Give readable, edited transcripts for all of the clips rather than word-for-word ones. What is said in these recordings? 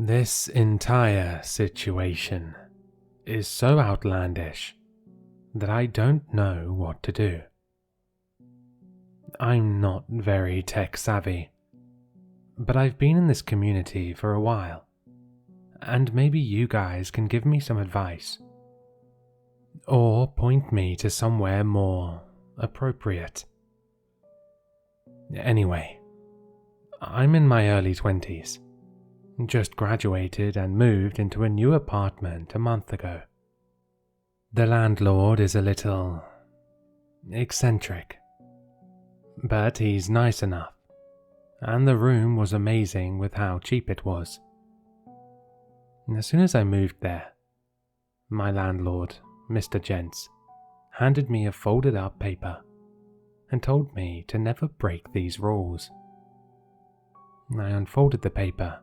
This entire situation is so outlandish that I don't know what to do. I'm not very tech savvy, but I've been in this community for a while, and maybe you guys can give me some advice, or point me to somewhere more appropriate. Anyway, I'm in my early 20s, just graduated and moved into a new apartment a month ago. The landlord is a little eccentric, but he's nice enough, and the room was amazing with how cheap it was. As soon as I moved there, my landlord, Mr. Gents, handed me a folded up paper and told me to never break these rules. I unfolded the paper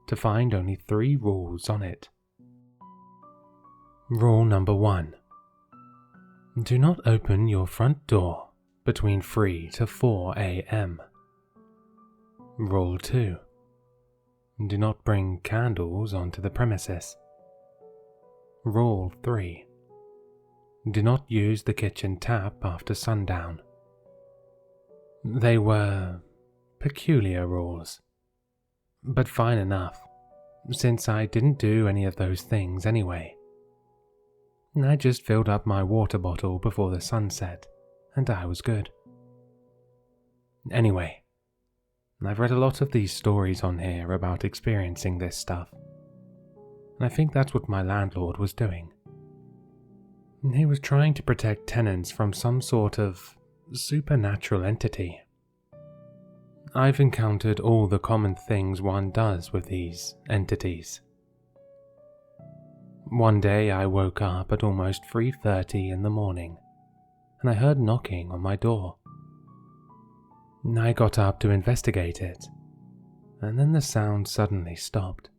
to find only 3 rules on it. Rule number 1. Do not open your front door between 3 to 4 a.m. Rule 2. Do not bring candles onto the premises. Rule 3. Do not use the kitchen tap after sundown. They were peculiar rules, but fine enough, since I didn't do any of those things anyway. I just filled up my water bottle before the sun set, and I was good. Anyway, I've read a lot of these stories on here about experiencing this stuff, and I think that's what my landlord was doing. He was trying to protect tenants from some sort of supernatural entity. I've encountered all the common things one does with these entities. One day I woke up at almost 3:30 in the morning, and I heard knocking on my door. I got up to investigate it, and then the sound suddenly stopped.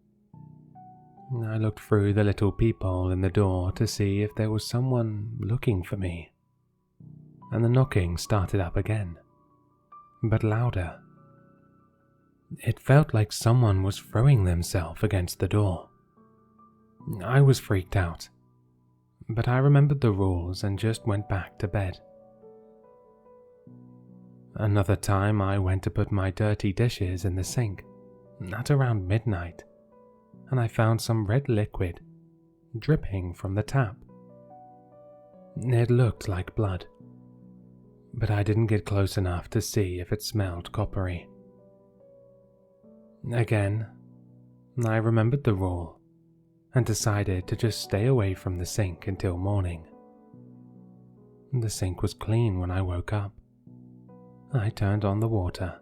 I looked through the little peephole in the door to see if there was someone looking for me, and the knocking started up again, but louder. It felt like someone was throwing themselves against the door. I was freaked out, but I remembered the rules and just went back to bed. Another time I went to put my dirty dishes in the sink at around midnight, and I found some red liquid dripping from the tap. It looked like blood, but I didn't get close enough to see if it smelled coppery. Again, I remembered the rule and decided to just stay away from the sink until morning. The sink was clean when I woke up. I turned on the water,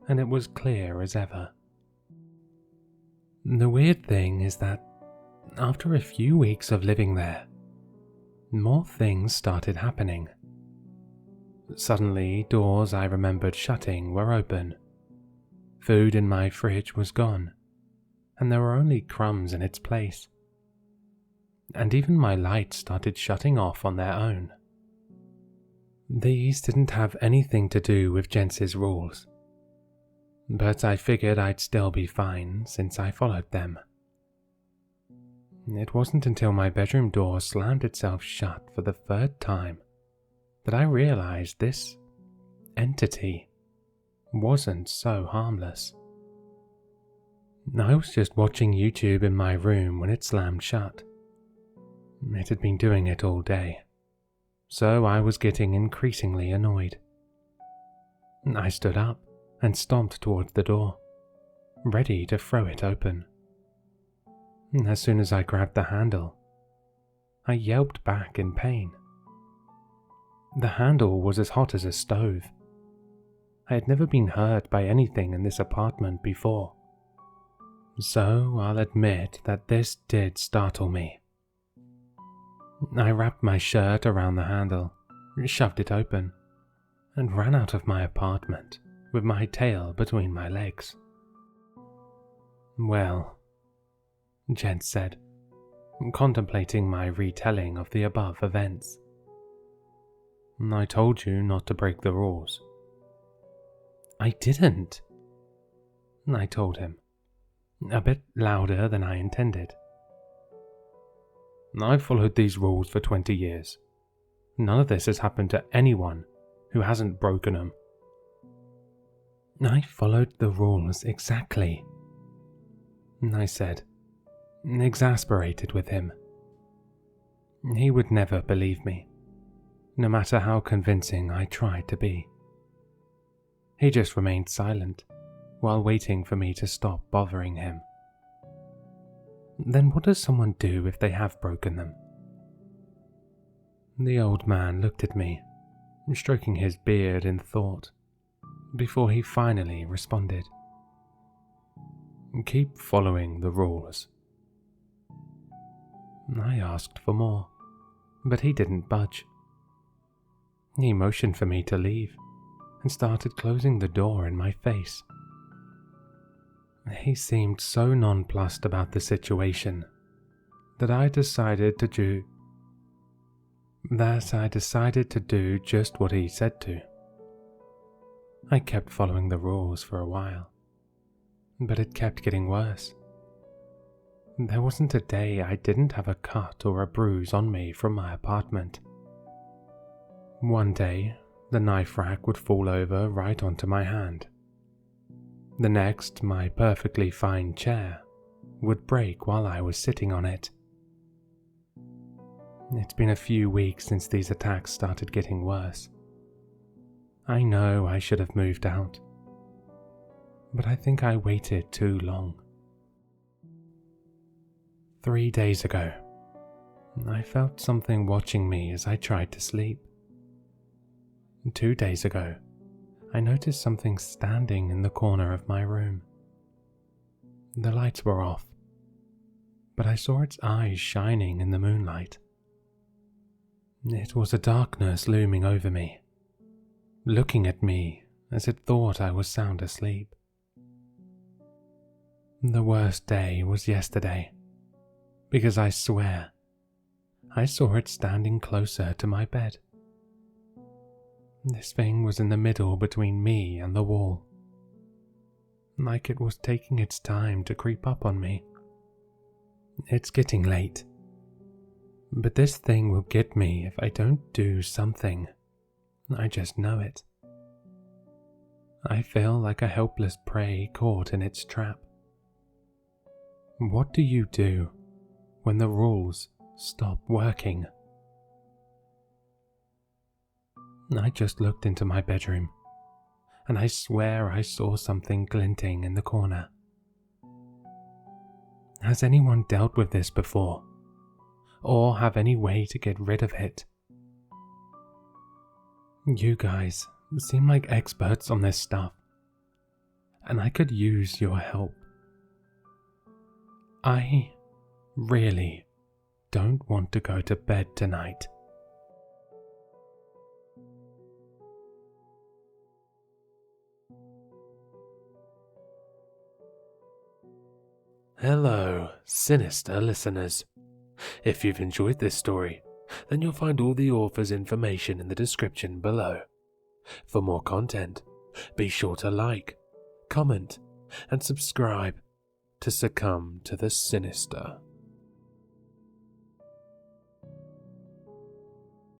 and it was clear as ever. The weird thing is that after a few weeks of living there, more things started happening. Suddenly, doors I remembered shutting were open. Food in my fridge was gone, and there were only crumbs in its place. And even my lights started shutting off on their own. These didn't have anything to do with Jence's rules, but I figured I'd still be fine since I followed them. It wasn't until my bedroom door slammed itself shut for the 3rd time that I realized this entity wasn't so harmless. I was just watching YouTube in my room when it slammed shut. It had been doing it all day, so I was getting increasingly annoyed. I stood up and stomped towards the door, ready to throw it open. As soon as I grabbed the handle, I yelped back in pain. The handle was as hot as a stove. I had never been hurt by anything in this apartment before, so I'll admit that this did startle me. I wrapped my shirt around the handle, shoved it open, and ran out of my apartment with my tail between my legs. "Well," Jen said, contemplating my retelling of the above events, "I told you not to break the rules." "I didn't," I told him, a bit louder than I intended. "I've followed these rules for 20 years. None of this has happened to anyone who hasn't broken them." "I followed the rules exactly," I said, exasperated with him. He would never believe me, no matter how convincing I tried to be. He just remained silent while waiting for me to stop bothering him. Then what does someone do if they have broken them? The old man looked at me, stroking his beard in thought, before he finally responded. "Keep following the rules." I asked for more, but he didn't budge. He motioned for me to leave and started closing the door in my face. He seemed so nonplussed about the situation that I decided to do just what he said to. I kept following the rules for a while, but it kept getting worse. There wasn't a day I didn't have a cut or a bruise on me from my apartment. One day, the knife rack would fall over right onto my hand. The next, my perfectly fine chair would break while I was sitting on it. It's been a few weeks since these attacks started getting worse. I know I should have moved out, but I think I waited too long. 3 days ago, I felt something watching me as I tried to sleep. 2 days ago, I noticed something standing in the corner of my room. The lights were off, but I saw its eyes shining in the moonlight. It was a darkness looming over me, looking at me as it thought I was sound asleep. The worst day was yesterday, because I swear I saw it standing closer to my bed. This thing was in the middle between me and the wall, like it was taking its time to creep up on me. It's getting late, but this thing will get me if I don't do something. I just know it. I feel like a helpless prey caught in its trap. What do you do when the rules stop working? I just looked into my bedroom, and I swear I saw something glinting in the corner. Has anyone dealt with this before, or have any way to get rid of it? You guys seem like experts on this stuff, and I could use your help. I really don't want to go to bed tonight. Hello, Sinister listeners. If you've enjoyed this story, then you'll find all the author's information in the description below. For more content, be sure to like, comment, and subscribe to succumb to the sinister.